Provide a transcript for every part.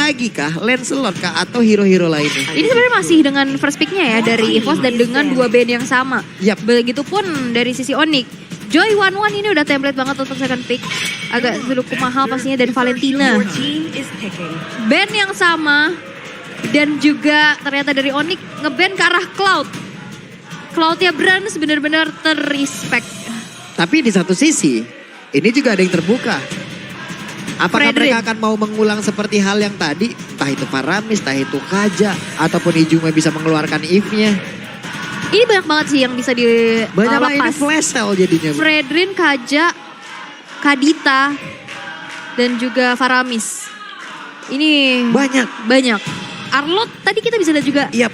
lagi kah? Lancelot kah? Atau hero-hero lainnya? Ini sebenarnya masih dengan first picknya ya dari EVOS dan dengan dua band yang sama. Yap. Begitupun dari sisi Onyx. Joy 11 ini udah template banget untuk second pick. Agak cukup mahal pastinya dari Valentina. Band yang sama dan juga ternyata dari Onyx ngeband ke arah Cloud. Cloudnya Brands benar-benar terrespect. Tapi di satu sisi, ini juga ada yang terbuka. Apakah Fredrin. mereka akan mau mengulang seperti hal yang tadi? Entah itu Faramis, entah itu Kaja, ataupun Ijume bisa mengeluarkan Eve-nya. Ini banyak banget sih yang bisa Banyak lah ini dilepas. flash sale jadinya. Fredrin, Kaja, Kadita, dan juga Faramis. Ini Banyak. Arlot tadi kita bisa lihat juga Yap.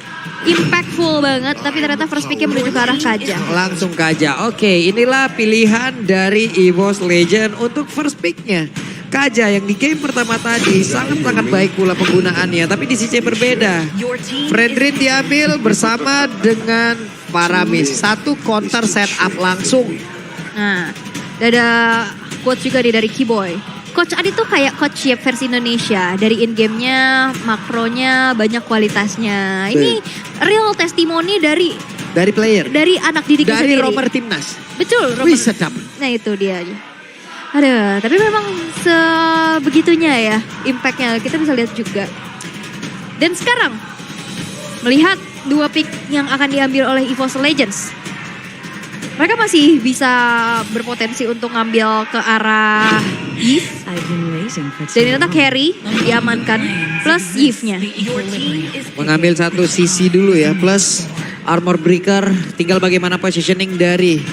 impactful banget, tapi ternyata first picknya menuju ke arah Kaja. Langsung Kaja. Oke, inilah pilihan dari EVOS Legend untuk first picknya. Kaja yang di game pertama tadi sangat-sangat baik pula penggunaannya. Tapi di sisi yang berbeda. Fredrin diambil bersama dengan Faramis. Satu counter setup langsung. Nah, ada quote juga nih dari Keyboy. Coach Adi tuh kayak coach Yep versi Indonesia. Dari in-game-nya, makronya, banyak kualitasnya. Ini real testimoni dari Player. anak didiknya Dari sendiri. romer timnas. Betul, Wih, Romer. sedap. Nah itu dia aja. Aduh, tapi memang sebegitunya ya impactnya kita bisa lihat juga. Dan sekarang melihat dua pick yang akan diambil oleh EVOS Legends. Mereka masih bisa berpotensi untuk ngambil ke arah Yves. Dan ternyata carry diamankan plus Yves-nya. Mengambil satu sisi dulu ya. Plus armor breaker. Tinggal bagaimana positioning dari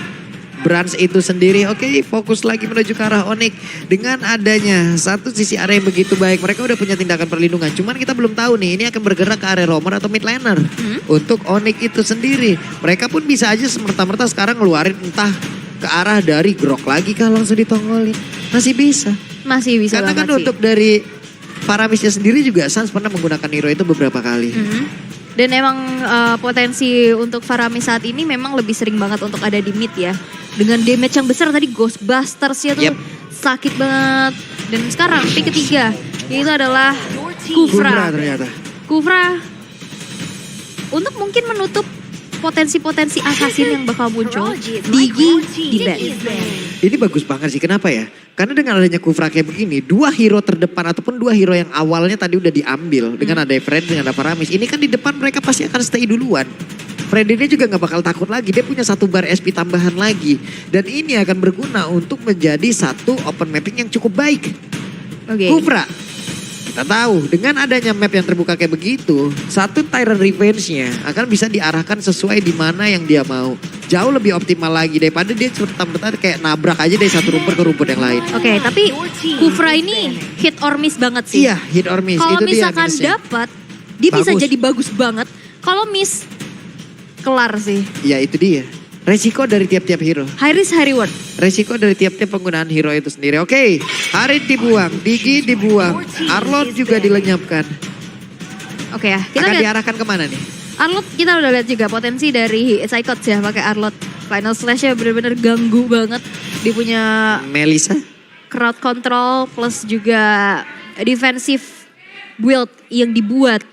Brands itu sendiri. Oke, fokus lagi menuju ke arah Onyx. Dengan adanya satu sisi area yang begitu baik. Mereka udah punya tindakan perlindungan. Cuman kita belum tahu nih ini akan bergerak ke area roamer atau mid laner. Untuk Onyx itu sendiri. Mereka pun bisa aja semerta-merta sekarang ngeluarin entah ke arah dari Grok lagi kah langsung ditongolin. Masih bisa. Masih bisa Karena banget kan sih. untuk dari Faramisnya sendiri juga Sans pernah menggunakan hero itu beberapa kali. Dan emang potensi untuk Faramis saat ini memang lebih sering banget untuk ada di mid ya. Dengan damage yang besar tadi Ghostbusters-nya tuh Yep. sakit banget. Dan sekarang pick ketiga itu adalah Kufra Kufra. ternyata. Kufra untuk mungkin menutup potensi-potensi assassin yang bakal muncul. Digi di band. Ini bagus banget sih, kenapa ya? Karena dengan adanya Kufra kayak begini, dua hero terdepan ataupun dua hero yang awalnya tadi udah diambil. Dengan ada Fred, dengan ada Faramis. Ini kan di depan mereka pasti akan stay duluan. Fred ini juga gak bakal takut lagi, dia punya satu bar SP tambahan lagi. Dan ini akan berguna untuk menjadi satu open mapping yang cukup baik. Oke. Kufra, kita tahu dengan adanya map yang terbuka kayak begitu, satu Tyrant Revenge-nya akan bisa diarahkan sesuai di mana yang dia mau. Jauh lebih optimal lagi daripada dia serta-merta kayak nabrak aja dari satu rumput ke rumput yang lain. Oke, tapi Kufra ini hit or miss banget sih. Iya, hit or miss. Kalau Itu dia misalkan minusnya. dapat, dia bisa Bagus. jadi bagus banget. Kalau miss, kelar sih. Ya itu dia. Resiko dari tiap-tiap hero. High risk, high reward. Resiko dari tiap-tiap penggunaan hero itu sendiri. Oke, Harit dibuang, Digi dibuang, Arlot juga dilenyapkan. Oke ya, kita Akan lihat diarahkan kemana nih? Arlot, kita udah lihat juga potensi dari Psychots ya pakai Arlot. Final Slash-nya bener-bener ganggu banget. Dia punya Melissa? crowd control plus juga defensive build yang dibuat.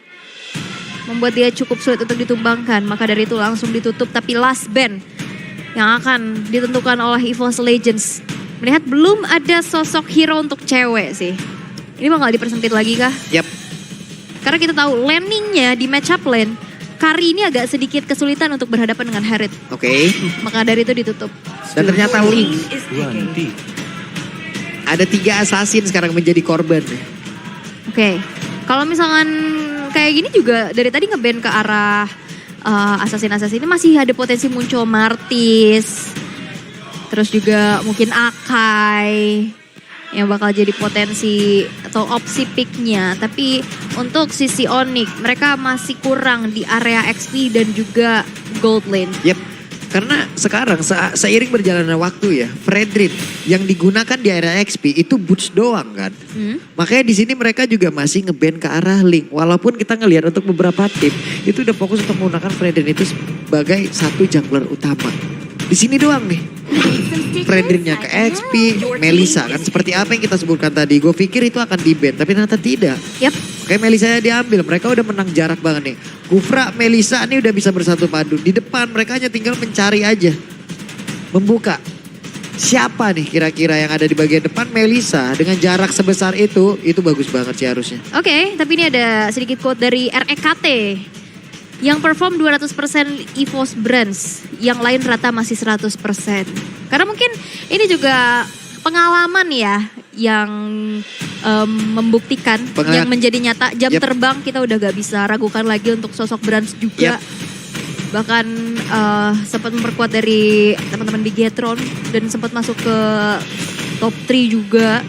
Membuat dia cukup sulit untuk ditumbangkan. Maka dari itu langsung ditutup. Tapi last band yang akan ditentukan oleh EVOS Legends. Melihat belum ada sosok hero untuk cewek sih. Ini bakal dipersempit lagi kah? Yap. Karena kita tahu landingnya di matchup lane. Kari ini agak sedikit kesulitan untuk berhadapan dengan Harit. Oke. Maka dari itu ditutup. Dan ternyata Link. Ada 3 assassin sekarang menjadi korban. Oke. Kalau misalkan kayak gini juga dari tadi ngeband ke arah assassin-assassin ini masih ada potensi muncul Martis. Terus juga mungkin Akai yang bakal jadi potensi atau opsi picknya. Tapi untuk sisi Onyx mereka masih kurang di area XP dan juga gold lane. Yap. Karena sekarang seiring berjalannya waktu ya, Fredrin yang digunakan di area XP itu boots doang kan. Makanya di sini mereka juga masih ngeband ke arah Link. Walaupun kita ngelihat untuk beberapa tim itu udah fokus untuk menggunakan Fredrin itu sebagai satu jungler utama. Di sini doang nih. Friendly-nya ke XP, Melissa kan seperti apa yang kita sebutkan tadi. Gue pikir itu akan di-ban, tapi ternyata tidak. Yap. Kayak Melissa diambil, mereka udah menang jarak banget nih. Kufra, Melissa ini udah bisa bersatu padu. Di depan mereka hanya tinggal mencari aja. Membuka. Siapa nih kira-kira yang ada di bagian depan? Melissa dengan jarak sebesar itu bagus banget sih harusnya. Oke, tapi ini ada sedikit quote dari REKT. Yang perform 200% EVOS Brands, yang lain rata masih 100%. Karena mungkin ini juga pengalaman ya yang membuktikan, yang menjadi nyata. Jam terbang kita udah gak bisa ragukan lagi untuk sosok Brands juga. Bahkan sempat memperkuat dari teman-teman Bigetron dan sempat masuk ke top 3 juga.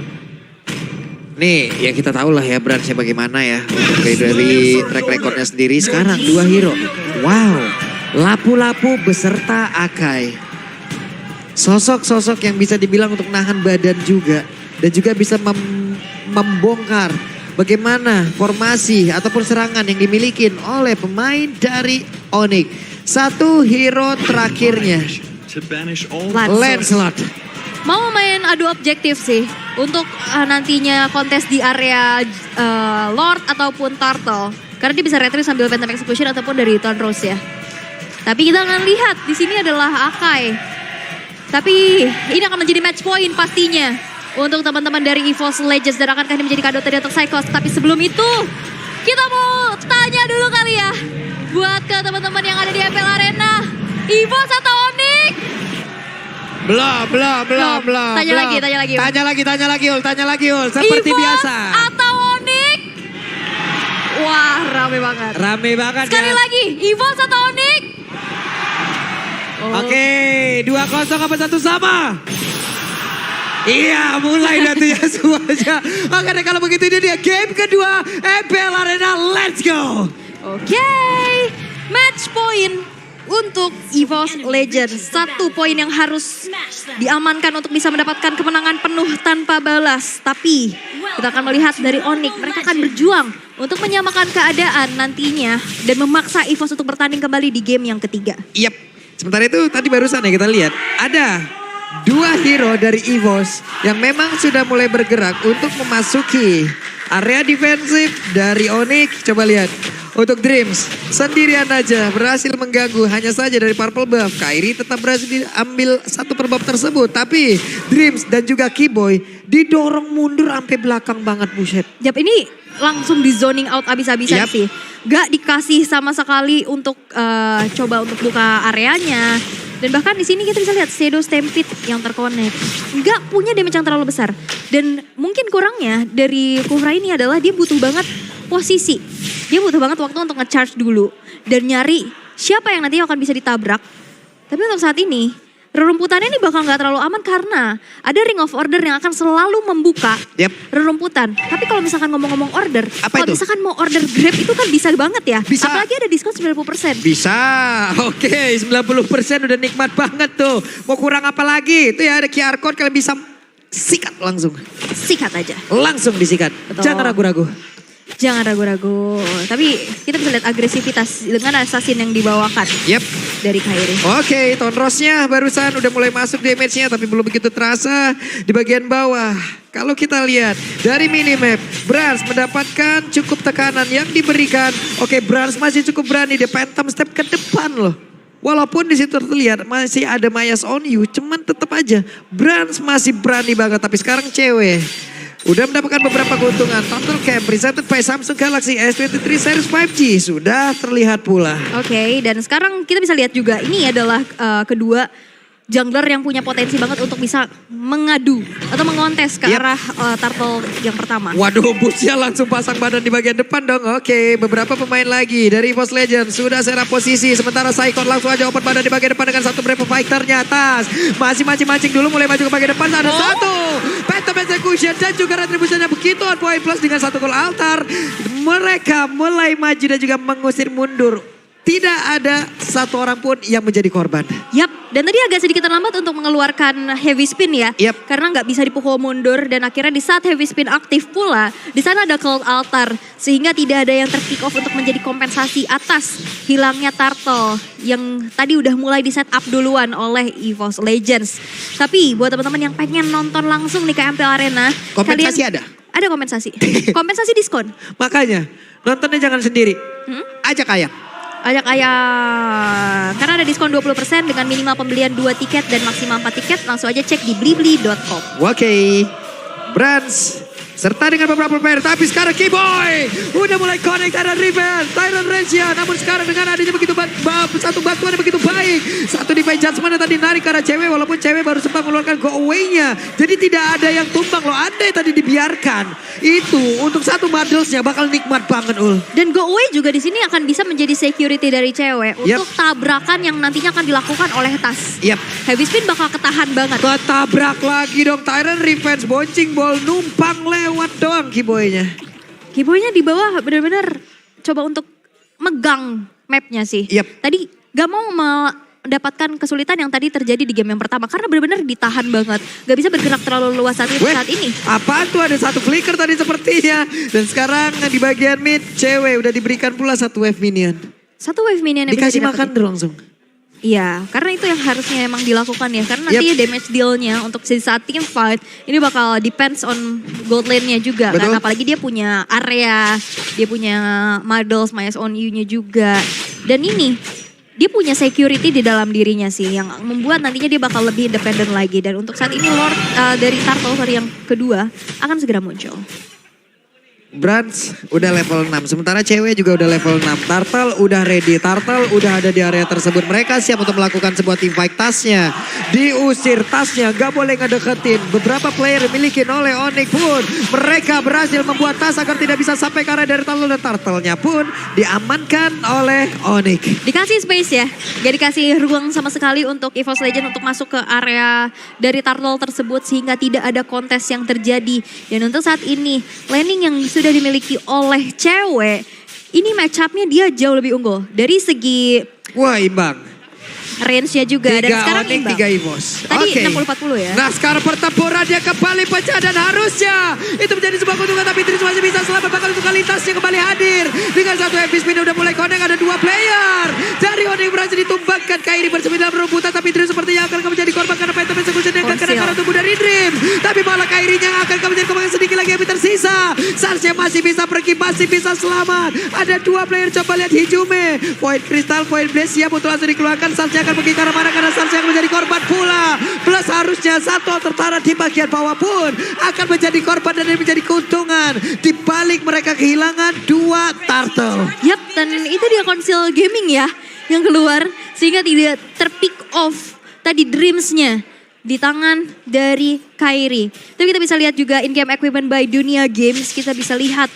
Nih yang kita tahu lah ya Brandsnya bagaimana ya. Dari track recordnya sendiri sekarang 2 hero. Wow, Lapu-Lapu beserta Akai. Sosok-sosok yang bisa dibilang untuk nahan badan juga. Dan juga bisa membongkar bagaimana formasi ataupun serangan yang dimiliki oleh pemain dari Onyx. Satu hero terakhirnya, Lancelot. Mau main adu objektif sih untuk nantinya kontes di area Lord ataupun Turtle. Karena dia bisa retrieve sambil Phantom Execution ataupun dari Thunderous ya. Tapi kita akan lihat di sini adalah Akai. Tapi ini akan menjadi match point pastinya untuk teman-teman dari EVOS Legends dan akankah ini menjadi kado tadi untuk Psychos. Tapi sebelum itu kita mau tanya dulu kali ya buat ke teman-teman yang ada di MPL Arena, EVOS atau Onyx? Belum. Tanya lagi, Ul. Seperti EVOS biasa. atau Onyx? Wah, rame banget. Sekali lagi, EVOS atau Onyx? Oke, 2-0 apa 1 sama? Iya, mulai dah tuh ya semuanya. Oke deh, kalau begitu ini dia game kedua MPL Arena, let's go. Oke, match point untuk EVOS Legends. 1 poin yang harus diamankan untuk bisa mendapatkan kemenangan penuh tanpa balas. Tapi kita akan melihat dari Onyx, mereka akan berjuang untuk menyamakan keadaan nantinya dan memaksa EVOS untuk bertanding kembali di game yang ketiga. Yap, sementara itu tadi barusan ya kita lihat ada 2 hero dari EVOS yang memang sudah mulai bergerak untuk memasuki area defensif dari Onyx. Coba lihat. Untuk Dreams, sendirian aja berhasil mengganggu. Hanya saja dari purple buff, Kairi tetap berhasil diambil satu per buff tersebut. Tapi Dreams dan juga Keyboy didorong mundur sampai belakang banget, buset. Yap, ini langsung di zoning out abis-abisan sih. Gak dikasih sama sekali untuk coba untuk buka areanya. Dan bahkan di sini kita bisa lihat Shadow Stampede yang terkonek. Gak punya damage yang terlalu besar. Dan mungkin kurangnya dari Kufra ini adalah dia butuh banget posisi. Dia butuh banget waktu untuk nge-charge dulu. Dan nyari siapa yang nanti akan bisa ditabrak. Tapi untuk saat ini, rerumputannya ini bakal gak terlalu aman karena ada Ring of Order yang akan selalu membuka rerumputan. Tapi kalau misalkan ngomong-ngomong order, kalau misalkan mau order Grab itu kan bisa banget ya. Bisa. Apalagi ada diskon 90%. Bisa, oke 90% udah nikmat banget tuh. Mau kurang apa lagi? Itu ya ada QR code kalian bisa sikat langsung. Sikat aja. Langsung disikat, Betul. jangan ragu-ragu. Jangan ragu-ragu. Tapi kita bisa lihat agresivitas dengan assassin yang dibawakan. Yep. Dari Kairi. Oke, Thunderous-nya barusan udah mulai masuk damage-nya tapi belum begitu terasa di bagian bawah. Kalau kita lihat dari minimap, Brands mendapatkan cukup tekanan yang diberikan. Oke, Brands masih cukup berani, dia phantom step ke depan loh. Walaupun di situ terlihat masih ada Mayas on you, cuman tetap aja Brands masih berani banget. Tapi sekarang cewek udah mendapatkan beberapa keuntungan. Total Camp presented by Samsung Galaxy S23 series 5G sudah terlihat pula. Oke, dan sekarang kita bisa lihat juga ini adalah kedua jungler yang punya potensi banget untuk bisa mengadu atau mengontes ke arah Turtle yang pertama. Waduh, busnya langsung pasang badan di bagian depan dong. Oke, beberapa pemain lagi dari EVOS Legends sudah serap posisi. Sementara Saikon langsung aja open badan di bagian depan dengan satu Brave Fighter-nya atas. Masih mancing-mancing dulu, mulai maju ke bagian depan. Ada satu Phantom Execution dan juga retribusinya begitu on point plus dengan satu gol altar. Mereka mulai maju dan juga mengusir mundur. Tidak ada satu orang pun yang menjadi korban. Yap, Dan tadi agak sedikit terlambat untuk mengeluarkan heavy spin ya. Yep. Karena nggak bisa dipukul mundur dan akhirnya di saat heavy spin aktif pula, di sana ada cold altar sehingga tidak ada yang terkick off untuk menjadi kompensasi atas hilangnya turtle yang tadi udah mulai di set up duluan oleh EVOS Legends. Tapi buat teman-teman yang pengen nonton langsung nih ke MPL Arena, Kompensasi ada? Ada kompensasi. Kompensasi diskon. Makanya nontonnya jangan sendiri. Ajak Ayang. Ajak ayah. Karena ada diskon 20% dengan minimal pembelian 2 tiket dan maksimal 4 tiket. Langsung aja cek di blibli.com. Oke. Brands serta dengan beberapa player, tapi sekarang Keyboy udah mulai connect arah Riven, Tyron Regia, namun sekarang dengan adanya begitu satu bantuan yang begitu baik, satu defense judgment yang tadi narik ke arah cewek, walaupun cewek baru sempat mengeluarkan go away-nya, jadi tidak ada yang tumbang loh, andai tadi dibiarkan, itu untuk satu Muddles-nya bakal nikmat banget Ul. Dan go away juga di sini akan bisa menjadi security dari cewek untuk tabrakan yang nantinya akan dilakukan oleh Tas. Heavy spin bakal ketahan banget. Ketabrak lagi dong, Tyron revenge, boncing ball, numpang lewat doang Keyboy-nya. Keyboy-nya di bawah benar-benar coba untuk megang mapnya sih. Tadi gak mau mendapatkan kesulitan yang tadi terjadi di game yang pertama. Karena benar-benar ditahan banget. Gak bisa bergerak terlalu luas saat ini. Apaan tuh, ada satu flicker tadi sepertinya. Dan sekarang di bagian mid, cewek udah diberikan pula satu wave minion. Satu wave minion yang dikasih bisa makan langsung. Iya, karena itu yang harusnya emang dilakukan ya. Karena nanti damage deal-nya untuk saat team fight ini bakal depends on gold lane-nya juga. Betul. Kan apalagi dia punya area, dia punya Muddles, Mayas on you-nya juga. Dan ini dia punya security di dalam dirinya sih yang membuat nantinya dia bakal lebih independen lagi. Dan untuk saat ini Lord dari Turtle yang kedua akan segera muncul. Brands udah level 6, sementara cewek juga udah level 6. Turtle udah ready, Turtle udah ada di area tersebut. Mereka siap untuk melakukan sebuah team fight. Tasnya diusir, tasnya gak boleh ngedeketin. Beberapa player dimiliki oleh Onyx pun mereka berhasil membuat tas agar tidak bisa sampai ke area dari Turtle. Dan Turtle-nya pun diamankan oleh Onyx. Dikasih space ya, gak dikasih ruang sama sekali untuk EVOS Legend untuk masuk ke area dari Turtle tersebut. Sehingga tidak ada kontes yang terjadi. Dan untuk saat ini laning yang sudah dimiliki oleh cewek, ini match up-nya dia jauh lebih unggul. Dari segi imbang. Range-nya juga. Dan sekarang Onyx, imbang. 3 EVOS. Tadi 60-40 ya. Nah sekarang pertempuran dia kembali pecah dan harusnya itu menjadi sebuah keuntungan. Tapi Tris masih bisa selamat, bakal untuk kali tasnya kembali hadir. Dengan satu heavy spin udah mulai connect, ada 2 player. Dari Onyx berhasil ditumbangkan. Kairi bersemi dalam rebutan, tapi Tris sepertinya akan menjadi korban karena Phantom Execution yang akan kena karena tubuh dari Dream. Tapi malah Kairinya akan menjadi korban sedikit lagi yang tersisa. Sarsnya masih bisa pergi, masih bisa selamat. Ada 2 player, coba lihat Hijume. Void Crystal, Void Blaze siap untuk langsung dikeluarkan. Sarsnya akan pergi ke arah mana, karena Sarsnya akan menjadi korban pula. Plus harusnya satu tertara di bagian bawah pun akan menjadi korban dan menjadi keuntungan. Di balik mereka kehilangan 2 Turtle. Yap, dan itu dia Konsil Gaming ya yang keluar. Sehingga tidak terpick off tadi Dreams-nya di tangan dari Kairi. Tapi kita bisa lihat juga in-game equipment by Dunia Games. Kita bisa lihat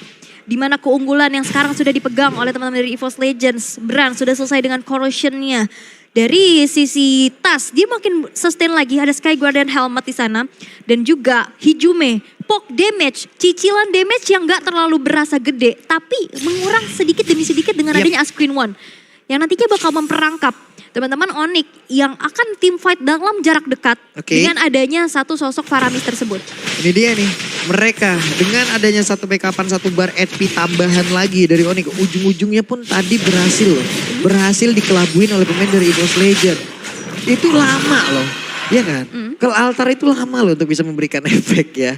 di mana keunggulan yang sekarang sudah dipegang oleh teman-teman dari EVOS Legends. Bran sudah selesai dengan corrosion-nya. Dari sisi tas, dia makin sustain lagi. Ada Sky Guardian Helmet di sana. Dan juga Hijume, poke damage, cicilan damage yang gak terlalu berasa gede. Tapi mengurang sedikit demi sedikit dengan adanya As Queen One. Yang nantinya bakal memperangkap teman-teman Onyx yang akan team fight dalam jarak dekat. Dengan adanya satu sosok Faramis tersebut. Ini dia nih, mereka dengan adanya satu backupan, satu bar HP tambahan lagi dari Onyx. Ujung-ujungnya pun tadi berhasil loh. Berhasil dikelabuin oleh pemain dari EVOS Legend. Itu lama loh, iya kan? Kalau altar itu lama loh untuk bisa memberikan efek ya.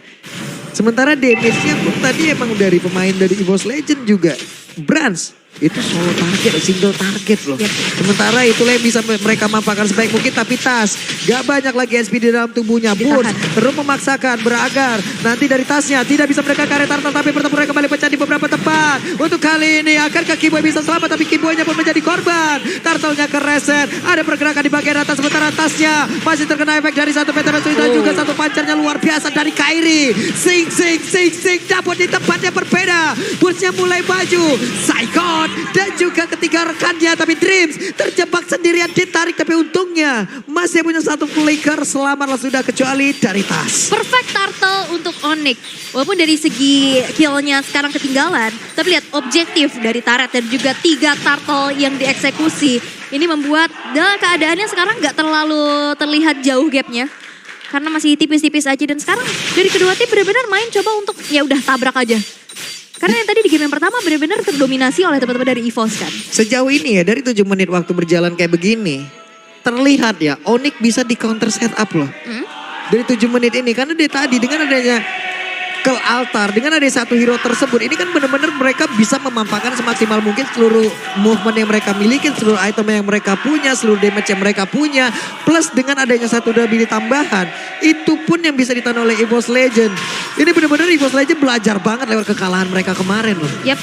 Sementara damage-nya pun tadi emang dari pemain dari EVOS Legend juga. Brands itu solo target, single target loh. Sementara itulah yang bisa mereka manfaatkan sebaik mungkin. Tapi Tas gak banyak lagi SP di dalam tubuhnya. Boons terus memaksakan beragar. Nanti dari Tasnya tidak bisa mereka karya Turtle. Tapi pertempuran kembali pecah di beberapa tempat. Untuk kali ini akankah Keyboy bisa selamat. Tapi Keyboy-nya pun menjadi korban. Turtle-nya kereset. Ada pergerakan di bagian atas. Sementara Tasnya masih terkena efek dari satu PTM dan juga satu pancarnya luar biasa dari Kairi. Sing. Dapat di tempatnya berbeda. Boonsnya mulai maju. Psycho dan juga ketiga rekannya. Tapi Dreams terjebak sendirian, ditarik. Tapi untungnya masih punya satu flicker, selamatlah sudah kecuali dari Tas. Perfect turtle untuk Onyx. Walaupun dari segi killnya sekarang ketinggalan, tapi lihat objektif dari Turret dan juga 3 turtle yang dieksekusi. Ini membuat keadaannya sekarang nggak terlalu terlihat jauh gapnya. Karena masih tipis-tipis aja dan sekarang dari kedua tim benar-benar main coba untuk ya udah tabrak aja. Karena yang tadi di game yang pertama benar-benar terdominasi oleh teman-teman dari EVOS kan. Sejauh ini ya dari 7 menit waktu berjalan kayak begini, terlihat ya Onyx bisa di counter setup loh. Dari 7 menit ini karena dia tadi dengan adanya ke altar, dengan ada satu hero tersebut, ini kan benar-benar mereka bisa memampangkan semaksimal mungkin seluruh movement yang mereka miliki, seluruh item yang mereka punya, seluruh damage yang mereka punya, plus dengan adanya satu ability tambahan, itu pun yang bisa ditonton oleh EVOS Legend. Ini benar-benar EVOS Legend belajar banget lewat kekalahan mereka kemarin loh. Yap,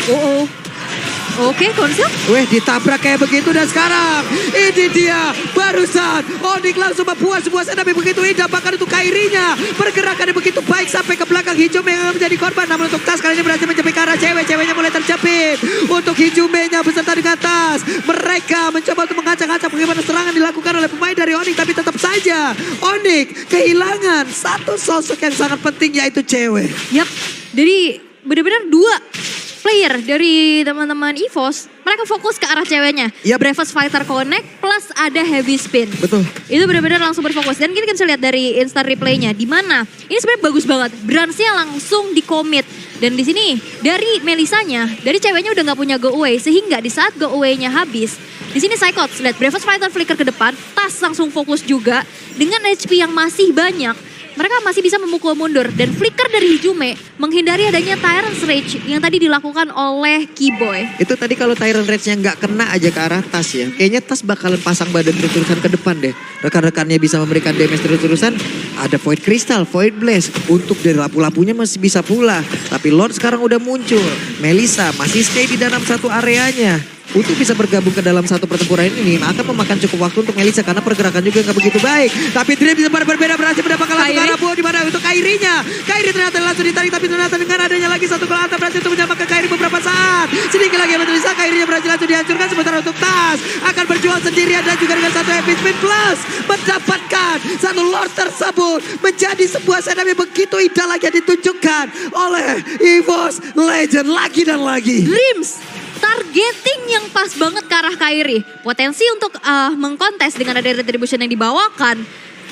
Oke, konsep. Weh, ditabrak kayak begitu dan sekarang ini dia barusan Onyx langsung membuat sebuah senapi begitu indah, bahkan untuk Kairinya pergerakannya begitu baik sampai ke belakang. Hijume yang menjadi korban, namun untuk Tas kali ini berhasil menjepit ke arah cewek-ceweknya mulai terjepit. Untuk Hijume-nya beserta dengan Tas, mereka mencoba untuk mengacak-acak bagaimana serangan dilakukan oleh pemain dari Onyx, tapi tetap saja Onyx kehilangan satu sosok yang sangat penting yaitu cewek. Yap, jadi benar-benar 2 player dari teman-teman EVOS, mereka fokus ke arah ceweknya. Yap. Bravest Fighter Connect plus ada Heavy Spin. Betul. Itu benar-benar langsung berfokus. Dan kita bisa lihat dari instant replaynya, di mana ini sebenarnya bagus banget. Branch-nya langsung di commit. Dan di sini dari Melisanya, dari ceweknya udah nggak punya go away, sehingga di saat go away-nya habis, di sini Psychots lihat Bravest Fighter flicker ke depan, Tas langsung fokus juga dengan HP yang masih banyak. Mereka masih bisa memukul mundur dan flicker dari Hijume menghindari adanya Tyrant's Rage yang tadi dilakukan oleh Keyboy. Itu tadi kalau Tyrant Rage-nya nggak kena aja ke arah Tas ya. Kayaknya Tas bakalan pasang badan terus-terusan ke depan deh. Rekan-rekannya bisa memberikan damage terus-terusan. Ada Void Crystal, Void Blaze. Untuk dari lapu-lapunya masih bisa pula. Tapi Lord sekarang udah muncul. Melissa masih stay di dalam satu areanya. Untuk bisa bergabung ke dalam satu pertempuran ini akan memakan cukup waktu untuk Melissa karena pergerakan juga nggak begitu baik. Tapi Dream bisa berbeda, berhasil mendapatkan langsung ke arah buah di mana untuk Kairinya. Kairi ternyata langsung ditarik, tapi ternyata dengan adanya lagi satu gol antar berhasil untuk menyelamatkan Kairi beberapa saat. Sedikit lagi yang bisa Kairinya berhasil langsung dihancurkan, sementara untuk Tas akan berjuang sendirian dan juga dengan satu Epic Spin plus mendapatkan satu Lord tersebut menjadi sebuah setup yang begitu indah lagi yang ditunjukkan oleh EVOS Legend lagi dan lagi. Dreams targeting yang pas banget ke arah Kairi. Potensi untuk mengkontes dengan ada retribution yang dibawakan.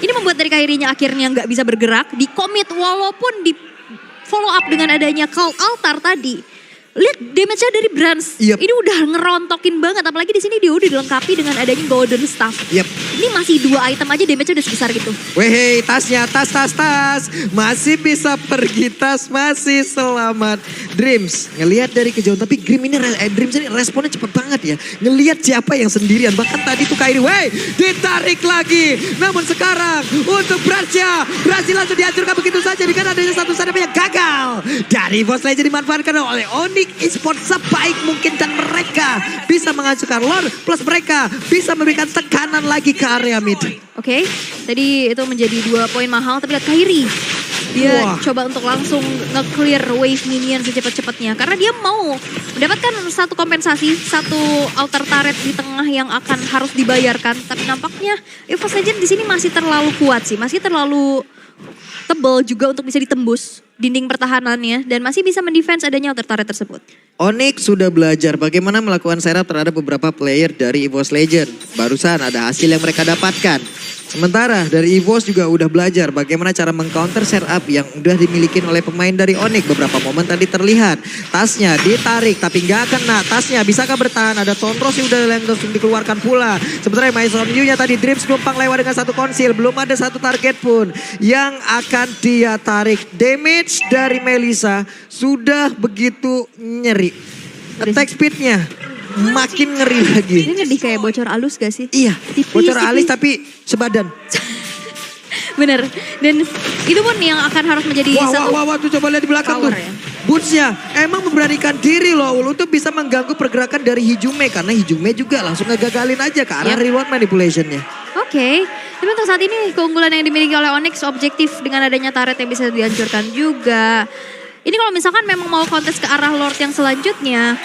Ini membuat dari Kairinya akhirnya nggak bisa bergerak. Di commit walaupun di follow up dengan adanya Cult Altar tadi. Lihat damage-nya dari Brands. Yep. Ini udah ngerontokin banget. Apalagi di sini dia udah dilengkapi dengan adanya Golden Staff. Yep. Ini masih 2 item aja damage-nya udah sebesar gitu. Weh, tasnya, tas. Masih bisa pergi, Tas masih selamat. Dreams, ngelihat dari kejauhan. Tapi Dreams ini responnya cepet banget ya. Ngelihat siapa yang sendirian. Bahkan tadi tuh Kairi, ditarik lagi. Namun sekarang untuk Bransnya berhasil langsung dihancurkan begitu saja. Dengan adanya satu setup yang gagal. Dari Boss Legend dimanfaatkan oleh Onyx Esports sebaik mungkin. Dan mereka bisa menghancurkan Lord. Plus mereka bisa memberikan tekanan lagi ke area mid. Oke, tadi itu menjadi 2 poin mahal. Tapi lihat Kairi. Dia coba untuk langsung nge-clear wave minion secepat-cepatnya. Karena dia mau mendapatkan satu kompensasi, satu altar turret di tengah yang akan harus dibayarkan. Tapi nampaknya EVOS Legend di sini masih terlalu kuat sih. Masih terlalu tebal juga untuk bisa ditembus dinding pertahanannya. Dan masih bisa mendefense adanya altar turret tersebut. Onyx sudah belajar bagaimana melakukan serap terhadap beberapa player dari EVOS Legend. Barusan ada hasil yang mereka dapatkan. Sementara dari EVOS juga udah belajar bagaimana cara mengcounter setup yang udah dimiliki oleh pemain dari Onyx. Beberapa momen tadi terlihat. Tasnya ditarik tapi nggak kena. Tasnya bisakah bertahan? Ada Tonros yang udah langsung dikeluarkan pula. Sementara Maison Yu-nya tadi Dreams numpang lewat dengan satu konsil. Belum ada satu target pun yang akan dia tarik. Damage dari Melissa sudah begitu nyeri. Attack speednya makin ngeri lagi. Ini lebih kayak bocor alus gak sih? Iya, Tipis, bocor alis tipis. tapi sebadan. Bener. Dan itu pun yang akan harus menjadi satu Wah, tuh coba lihat di belakang tuh. power ya. Bootsnya emang memberanikan diri loh untuk bisa mengganggu pergerakan dari Hijume. Karena Hijume juga langsung ngegagalin aja ke arah reward manipulationnya. Oke, tapi untuk saat ini keunggulan yang dimiliki oleh Onyx objektif dengan adanya turret yang bisa dihancurkan juga. Ini kalau misalkan memang mau kontes ke arah Lord yang selanjutnya,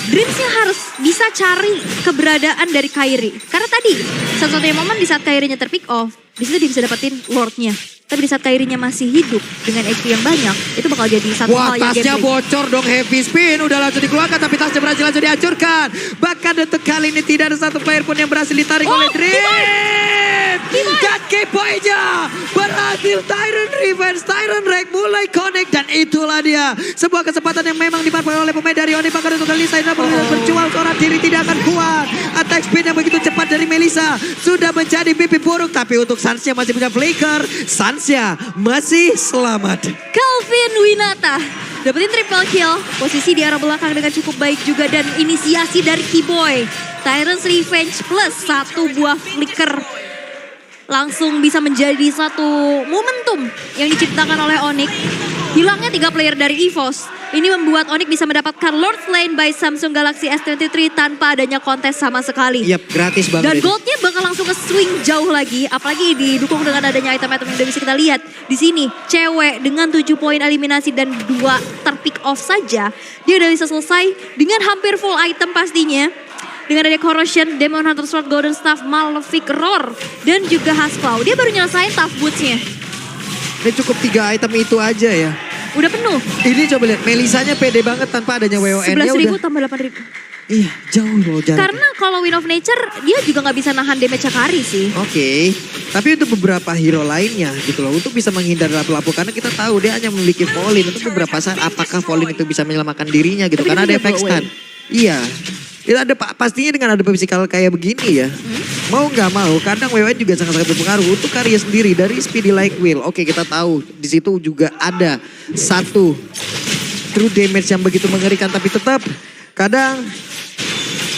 Dreamsnya harus bisa cari keberadaan dari Kairi. Karena tadi, satu-satunya momen di saat Kairinya terpick off, di situ dia bisa dapetin Lordnya. Tapi di saat Kairinya masih hidup dengan HP yang banyak, itu bakal jadi satu Wah, hal yang tasnya gambling. bocor dong, heavy spin. Udah langsung dikeluarkan, tapi tasnya berhasil langsung dihancurkan. Bahkan detik kali ini tidak ada satu player pun yang berhasil ditarik oleh Dream. Dan K-Boy-nya berhasil Tyrant Revenge. Tyrant Rek mulai connect dan itulah dia. Sebuah kesempatan yang memang dimanfaatkan oleh pemain dari Onyx. Bahkan untuk Melisa yang berjuang seorang diri tidak akan kuat. Attack speed yang begitu cepat dari Melisa sudah menjadi mimpi buruk. Tapi untuk Sansya masih punya flicker. Sansya masih selamat. Calvin Winata dapetin triple kill. Posisi di arah belakang dengan cukup baik juga dan inisiasi dari K-Boy. Tyrant's Revenge plus satu buah flicker. Langsung bisa menjadi satu momentum yang diciptakan oleh Onyx. Hilangnya 3 player dari EVOS. Ini membuat Onyx bisa mendapatkan Lord's Lane by Samsung Galaxy S23 tanpa adanya kontes sama sekali. Yap, gratis banget. Dan ini. goldnya bakal langsung ke swing jauh lagi. Apalagi didukung dengan adanya item-item yang udah bisa kita lihat. Di sini cewek dengan 7 poin eliminasi dan 2 terpick off saja. Dia udah bisa selesai dengan hampir full item pastinya. Dengan ada Corrosion, Demon Hunter Sword, Golden Staff, Malefic Roar, dan juga Hasclaw. Dia baru nyelesain Tough Boots-nya. Ini cukup 3 item itu aja ya. Udah penuh. Ini coba lihat, Melisanya pede banget tanpa adanya WON-nya 11.000 udah. tambah 8.000. Iya, jauh loh jaraknya. Karena kalau Wind of Nature, dia juga nggak bisa nahan damage Akari sih. Oke, tapi untuk beberapa hero lainnya gitu loh, untuk bisa menghindar lapu-lapu karena kita tahu dia hanya memiliki Fallen. Untuk beberapa saat apakah Fallen itu bisa menyelamatkan dirinya gitu, Tapi karena dia ada punya efek blow stun. Iya, itu ada pastinya dengan ada physical kayak begini ya. Mau nggak mau, kadang WWN juga sangat-sangat berpengaruh untuk karya sendiri dari Speedy Like Will. Oke, kita tahu di situ juga ada satu true damage yang begitu mengerikan, tapi tetap kadang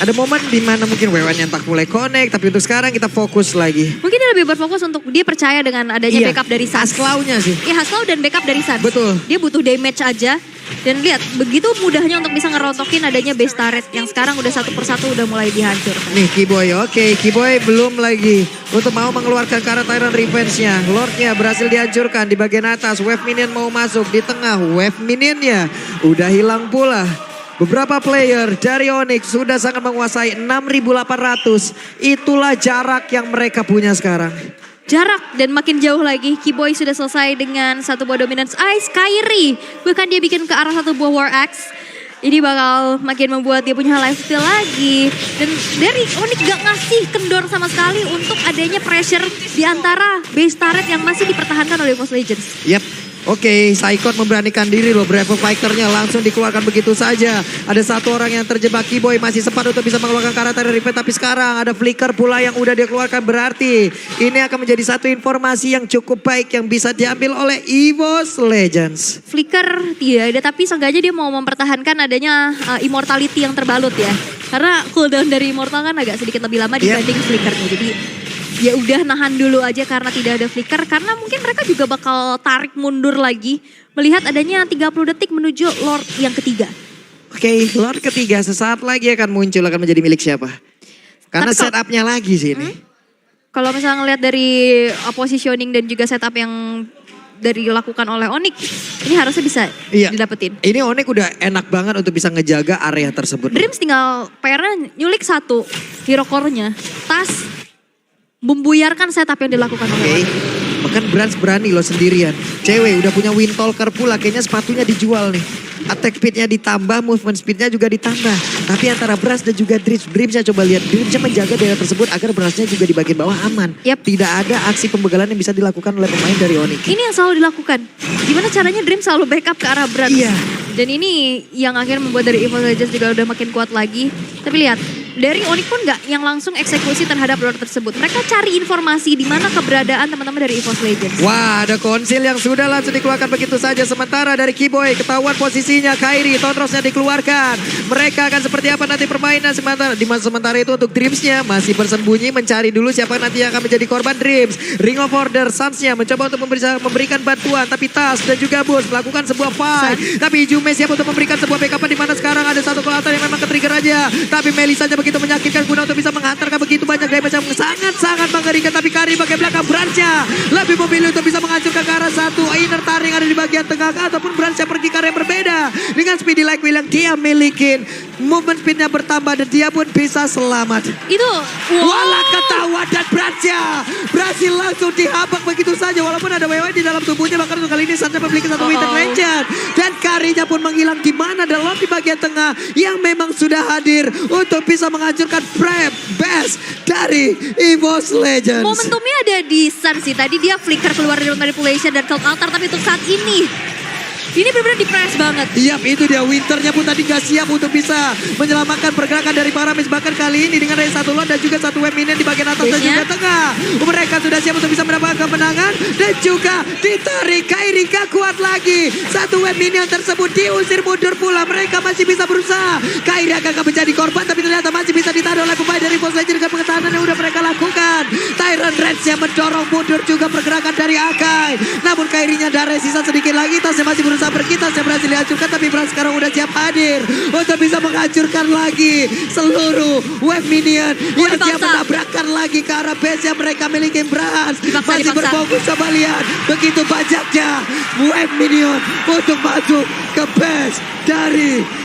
ada momen di mana mungkin WWN yang tak mulai connect, tapi untuk sekarang kita fokus lagi. Mungkin dia lebih berfokus untuk dia percaya dengan adanya backup dari Sans. Hasclaw-nya sih. Iya, Hasclaw dan backup dari Sans. Betul. Dia butuh damage aja. Dan lihat, begitu mudahnya untuk bisa ngerontokin adanya base turret yang sekarang udah satu persatu udah mulai dihancurkan. Nih K-Boy, oke, K-Boy belum lagi untuk mau mengeluarkan karena Tyrant Revenge-nya. Lordnya berhasil dihancurkan di bagian atas, wave minion mau masuk di tengah, wave minionnya udah hilang pula. Beberapa player dari Onyx sudah sangat menguasai 6.800. Itulah jarak yang mereka punya sekarang. Jarak dan makin jauh lagi. K-Boy sudah selesai dengan satu buah dominance ice. Kairi bahkan dia bikin ke arah satu buah war axe. Ini bakal makin membuat dia punya lifesteal lagi. Dan dari Onyx gak ngasih kendor sama sekali untuk adanya pressure di antara base turret yang masih dipertahankan oleh EVOS Legends. Yap. Oke, Saikot memberanikan diri loh, Brave Fighter-nya langsung dikeluarkan begitu saja. Ada satu orang yang terjebak, K-Boy masih sempat untuk bisa mengeluarkan karakter dari Revenge. Tapi sekarang ada flicker pula yang udah dia keluarkan. Berarti ini akan menjadi satu informasi yang cukup baik yang bisa diambil oleh EVOS Legends. Flicker tidak ada, tapi seenggaknya dia mau mempertahankan adanya immortality yang terbalut ya. Karena cooldown dari immortal kan agak sedikit lebih lama dibanding flickernya. Jadi ya udah nahan dulu aja karena tidak ada flicker. Karena mungkin mereka juga bakal tarik mundur lagi. Melihat adanya 30 detik menuju Lord yang ketiga. Oke, Lord ketiga sesaat lagi akan muncul, akan menjadi milik siapa? Karena Tapi setupnya lagi sih ini. Kalau misalnya ngelihat dari positioning dan juga setup yang dari dilakukan oleh Onyx, ini harusnya bisa didapetin. Ini Onyx udah enak banget untuk bisa ngejaga area tersebut. Dreams tinggal PR-nya nyulik satu hero core-nya. Tas membuyarkan setup yang dilakukan oleh Onyx. Bahkan Brans berani loh sendirian. Cewek udah punya Wind Talker pula, kayaknya sepatunya dijual nih. Attack speednya ditambah, movement speednya juga ditambah. Tapi antara Brans dan juga Dreamsnya coba lihat. Dreamsnya menjaga daerah tersebut agar Bransnya juga di bagian bawah aman. Tidak ada aksi pembegalan yang bisa dilakukan oleh pemain dari Onyx. Ini yang selalu dilakukan. Gimana caranya Dream selalu backup ke arah Brans. Iya. Dan ini yang akhirnya membuat dari EVOS Legends juga udah makin kuat lagi. Tapi lihat, dari Onyx pun nggak yang langsung eksekusi terhadap Lord tersebut. Mereka cari informasi di mana keberadaan teman-teman dari EVOS Legends. Wah, ada konsil yang sudah langsung dikeluarkan begitu saja. Sementara dari K-Boy ketahuan posisinya, Kairi, Tonrosnya dikeluarkan. Mereka akan seperti apa nanti permainan sementara itu untuk Dreamsnya masih bersembunyi mencari dulu siapa nanti yang akan menjadi korban Dreams. Ring of Order, Sansnya mencoba untuk memberikan bantuan, tapi Tas dan juga Bus melakukan sebuah fight. Tapi Jume siap untuk memberikan sebuah backup di mana sekarang ada satu kelihatan yang memang ke-trigger aja. Tapi Melisanya begitu menyakitkan guna untuk bisa menghantarkan begitu banyak damage yang sangat-sangat mengerikan. Tapi Kari bagian belakang Bransnya lebih memilih untuk bisa menghancurkan ke arah satu inner taring ada di bagian tengah ataupun Bransnya pergi ke arah yang berbeda dengan speedy like Will yang dia milikin. Movement speednya bertambah dan dia pun bisa selamat. Itu Walah ketawa dan Bransnya berhasil langsung dihabak begitu saja walaupun ada WW di dalam tubuhnya. Bahkan untuk kali ini Sansa memiliki satu Winter Legend dan Karinya pun menghilang di mana ada Lord di bagian tengah yang memang sudah hadir untuk bisa menghancurkan prep best dari EVOS Legends. momentumnya ada di Sun sih. Tadi dia flicker keluar dari manipulation dan cloud altar, tapi untuk saat ini benar-benar di-press banget. Yap, itu dia. Winternya pun tadi gak siap untuk bisa menyelamatkan pergerakan dari para Miss. Bahkan kali ini dengan ada satu Lord dan juga satu web minion di bagian atas dan juga tengah. Mereka sudah siap untuk bisa mendapatkan kemenangan. Dan juga ditarik Kairi gak kuat lagi. Satu web minion tersebut diusir mundur pula. Mereka masih bisa berusaha. Kairi akan menjadi korban tapi ternyata masih bisa ditahan oleh pemain dari EVOS Legends dengan pengetahanan yang udah mereka lakukan. Tyrant Reds yang mendorong mundur juga pergerakan dari Akai. Namun Kairinya ada resisa sedikit lagi. Tasnya masih berusaha berkitas yang berhasil dihancurkan, tapi Brans sekarang udah siap hadir untuk bisa menghancurkan lagi seluruh wave minion yang dia menabrakkan lagi ke arah base yang mereka miliki. Brans masih berfokus, coba lihat begitu banyaknya wave minion untuk masuk ke base dari